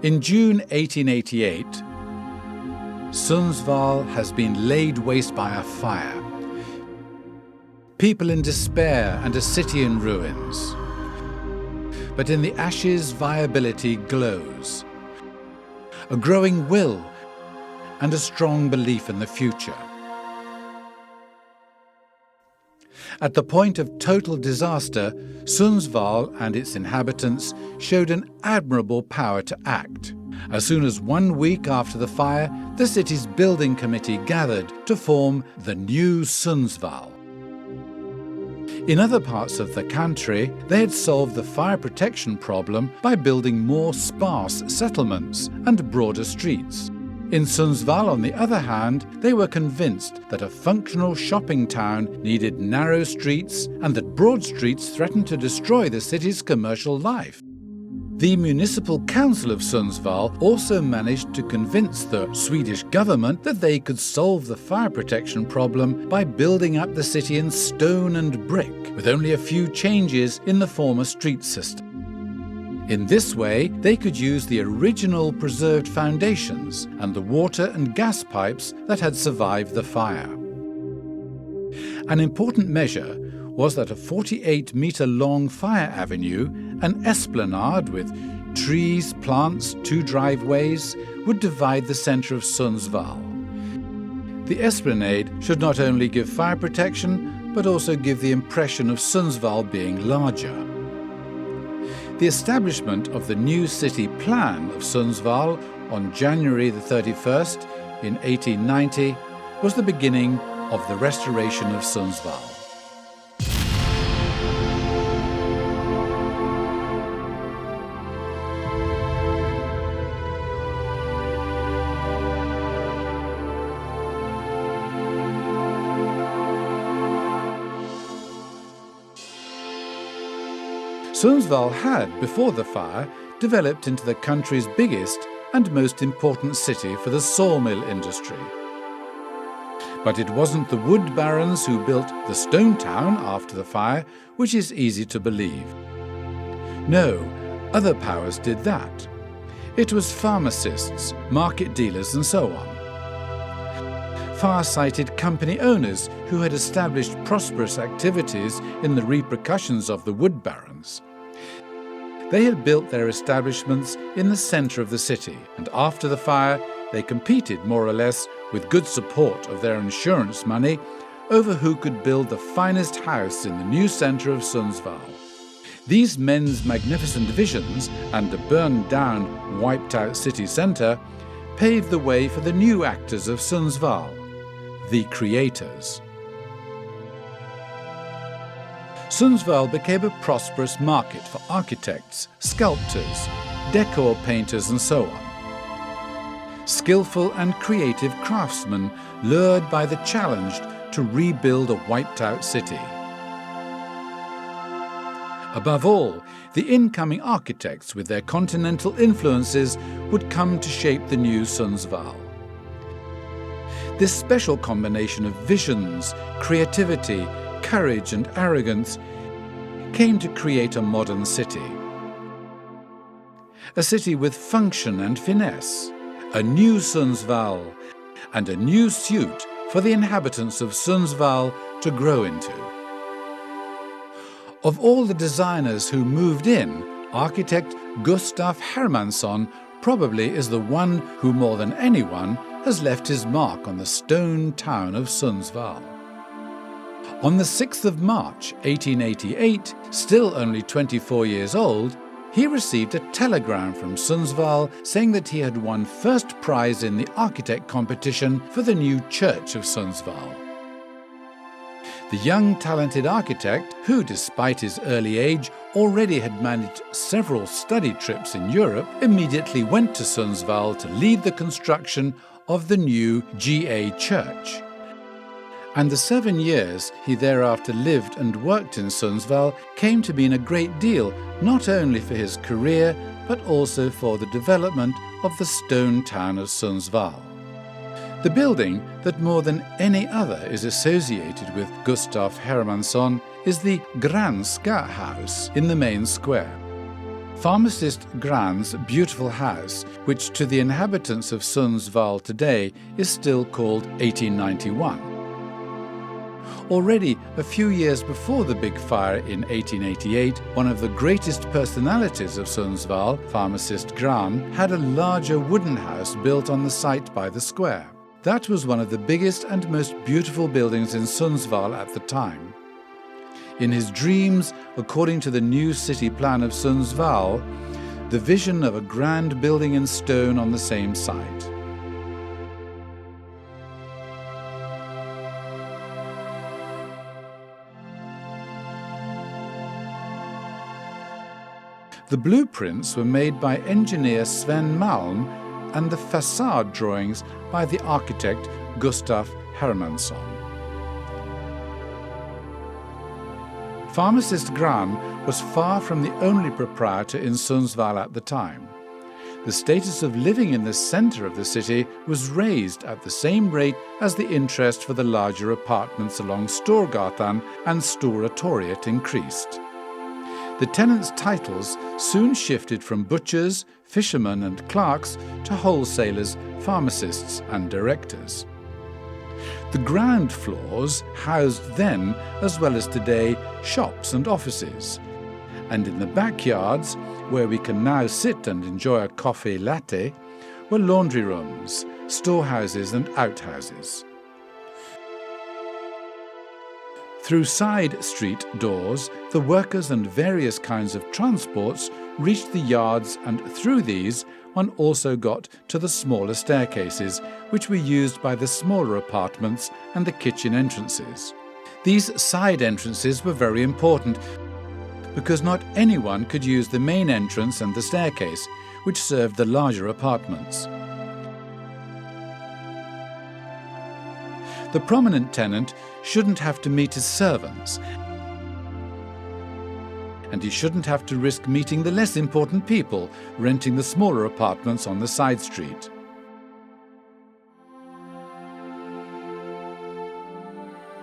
In June 1888, Sundsvall has been laid waste by a fire. People in despair and a city in ruins. But in the ashes, viability glows. A growing will and a strong belief in the future. At the point of total disaster, Sundsvall and its inhabitants showed an admirable power to act. As soon as 1 week after the fire, the city's building committee gathered to form the new Sundsvall. In other parts of the country, they had solved the fire protection problem by building more sparse settlements and broader streets. In Sundsvall, on the other hand, they were convinced that a functional shopping town needed narrow streets and that broad streets threatened to destroy the city's commercial life. The Municipal Council of Sundsvall also managed to convince the Swedish government that they could solve the fire protection problem by building up the city in stone and brick, with only a few changes in the former street system. In this way, they could use the original preserved foundations and the water and gas pipes that had survived the fire. An important measure was that a 48-metre-long fire avenue, an esplanade with trees, plants, 2 driveways, would divide the centre of Sundsvall. The esplanade should not only give fire protection, but also give the impression of Sundsvall being larger. The establishment of the new city plan of Sundsvall on January the 31st in 1890 was the beginning of the restoration of Sundsvall. Sundsvall had, before the fire, developed into the country's biggest and most important city for the sawmill industry. But it wasn't the wood barons who built the stone town after the fire, which is easy to believe. No, other powers did that. It was pharmacists, market dealers and so on. Far-sighted company owners who had established prosperous activities in the repercussions of the wood barons. They had built their establishments in the centre of the city, and after the fire, they competed more or less, with good support of their insurance money, over who could build the finest house in the new centre of Sundsvall. These men's magnificent visions and a burned-down, wiped-out city centre paved the way for the new actors of Sundsvall, the creators. Sundsvall became a prosperous market for architects, sculptors, decor painters and so on. Skillful and creative craftsmen lured by the challenge to rebuild a wiped-out city. Above all, the incoming architects with their continental influences would come to shape the new Sundsvall. This special combination of visions, creativity, courage and arrogance came to create a modern city. A city with function and finesse, a new Sundsvall, and a new suit for the inhabitants of Sundsvall to grow into. Of all the designers who moved in, architect Gustaf Hermansson probably is the one who more than anyone has left his mark on the stone town of Sundsvall. On the 6th of March 1888, still only 24 years old, he received a telegram from Sundsvall saying that he had won first prize in the architect competition for the new church of Sundsvall. The young talented architect, who despite his early age already had managed several study trips in Europe, immediately went to Sundsvall to lead the construction of the new GA church. And the 7 years he thereafter lived and worked in Sundsvall came to mean a great deal, not only for his career, but also for the development of the stone town of Sundsvall. The building that more than any other is associated with Gustaf Hermansson is the Granska house in the main square. Pharmacist Gran's beautiful house, which to the inhabitants of Sundsvall today is still called 1891. Already a few years before the big fire in 1888, one of the greatest personalities of Sundsvall, Pharmacist Gran, had a larger wooden house built on the site by the square. That was one of the biggest and most beautiful buildings in Sundsvall at the time. In his dreams, according to the new city plan of Sundsvall, the vision of a grand building in stone on the same site. The blueprints were made by engineer Sven Malm and the facade drawings by the architect Gustav Hermansson. Pharmacist Gran was far from the only proprietor in Sundsvall at the time. The status of living in the centre of the city was raised at the same rate as the interest for the larger apartments along Storgatan and Storatorget increased. The tenants' titles soon shifted from butchers, fishermen and clerks to wholesalers, pharmacists and directors. The ground floors housed then, as well as today, shops and offices. And in the backyards, where we can now sit and enjoy a coffee latte, were laundry rooms, storehouses and outhouses. Through side street doors, the workers and various kinds of transports reached the yards, and through these one also got to the smaller staircases, which were used by the smaller apartments and the kitchen entrances. These side entrances were very important because not anyone could use the main entrance and the staircase, which served the larger apartments. The prominent tenant shouldn't have to meet his servants, and he shouldn't have to risk meeting the less important people renting the smaller apartments on the side street.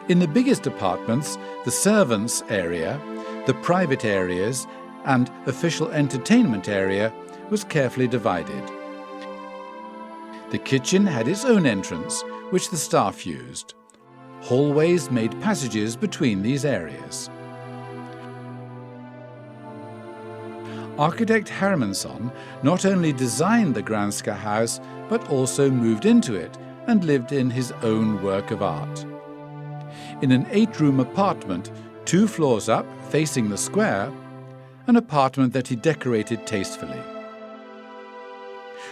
In the biggest apartments, the servants' area, the private areas, and official entertainment area was carefully divided. The kitchen had its own entrance, which the staff used. Hallways made passages between these areas. Architect Hermansson not only designed the Granska house, but also moved into it and lived in his own work of art. In an 8-room apartment, 2 floors up, facing the square, an apartment that he decorated tastefully.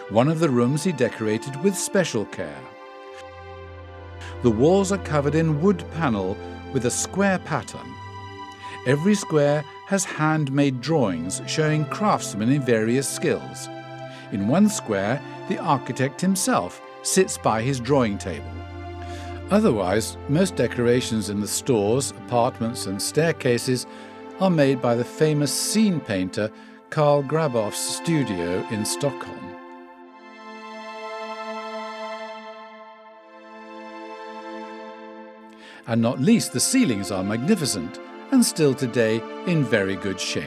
One of the rooms he decorated with special care. The walls are covered in wood panel with a square pattern. Every square has handmade drawings showing craftsmen in various skills. In one square, the architect himself sits by his drawing table. Otherwise, most decorations in the stores, apartments and staircases are made by the famous scene painter Carl Grabow's studio in Stockholm. And not least, the ceilings are magnificent and still today in very good shape.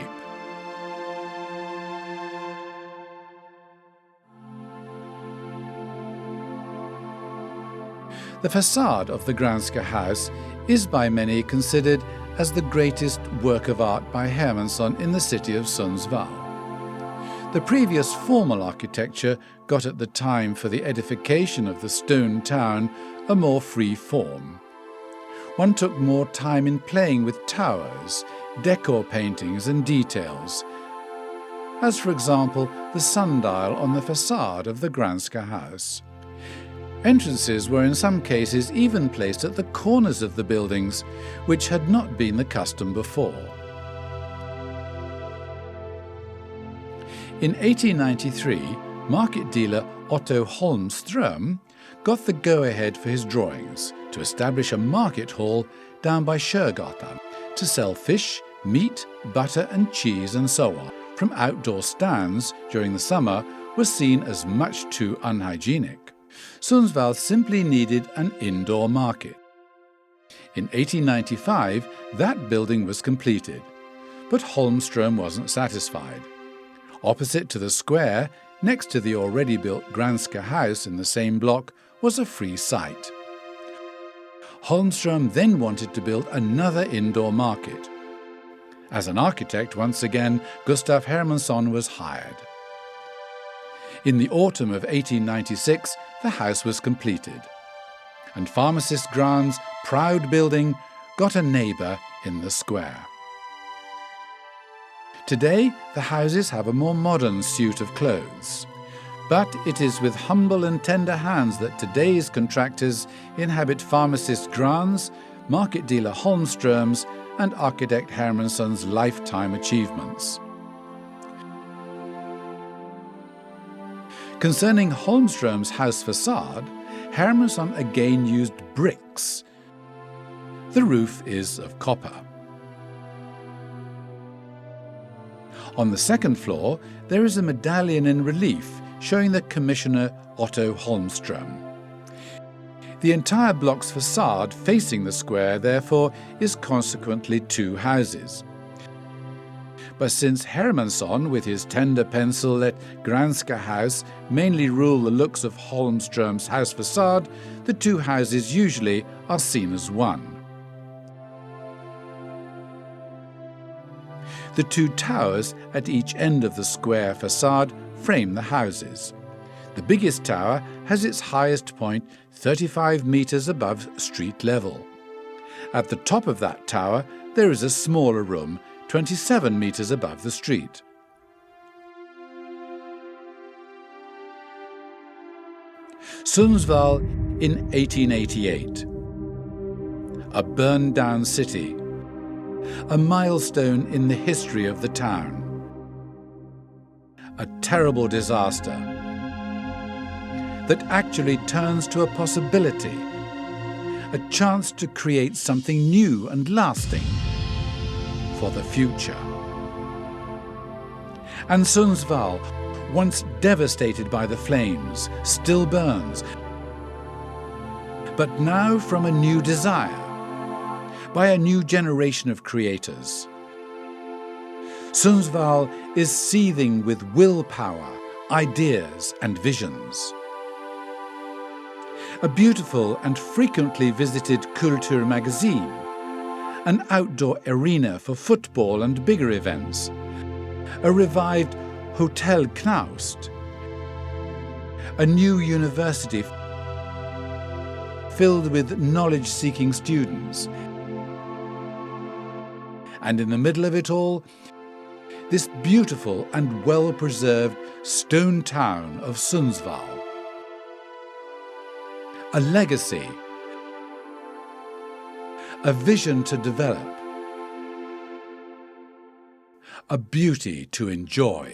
The facade of the Granska house is by many considered as the greatest work of art by Hermansson in the city of Sundsvall. The previous formal architecture got at the time for the edification of the stone town a more free form. One took more time in playing with towers, decor paintings and details, as for example the sundial on the facade of the Granska house. Entrances were in some cases even placed at the corners of the buildings, which had not been the custom before. In 1893, market dealer Otto Holmström got the go-ahead for his drawings to establish a market hall down by Sjögatan to sell fish, meat, butter and cheese and so on from outdoor stands during the summer was seen as much too unhygienic. Sundsvall simply needed an indoor market. In 1895, that building was completed, but Holmström wasn't satisfied. Opposite to the square, next to the already built Granska house in the same block, was a free site. Holmström then wanted to build another indoor market. As an architect, once again, Gustaf Hermansson was hired. In the autumn of 1896, the house was completed, and Pharmacist Gran's proud building got a neighbour in the square. Today, the houses have a more modern suit of clothes, but it is with humble and tender hands that today's contractors inhabit Pharmacist Gran's, market dealer Holmström's, and architect Hermansson's lifetime achievements. Concerning Holmström's house facade, Hermansson again used bricks. The roof is of copper. On the second floor, there is a medallion in relief showing the commissioner Otto Holmström. The entire block's facade facing the square, therefore, is consequently two houses. But since Hermansson, with his tender pencil, let Granska house mainly rule the looks of Holmström's house facade, the two houses usually are seen as one. The two towers at each end of the square facade frame the houses. The biggest tower has its highest point 35 metres above street level. At the top of that tower there is a smaller room 27 metres above the street. Sundsvall in 1888. A burned-down city. A milestone in the history of the town. A terrible disaster that actually turns to a possibility, a chance to create something new and lasting for the future. And Sundsvall, once devastated by the flames, still burns, but now from a new desire, by a new generation of creators. Sundsvall is seething with willpower, ideas and visions. A beautiful and frequently visited culture magazine, an outdoor arena for football and bigger events, a revived Hotel Knaust, a new university filled with knowledge-seeking students, and in the middle of it all, this beautiful and well-preserved stone town of Sundsvall. A legacy, a vision to develop, a beauty to enjoy.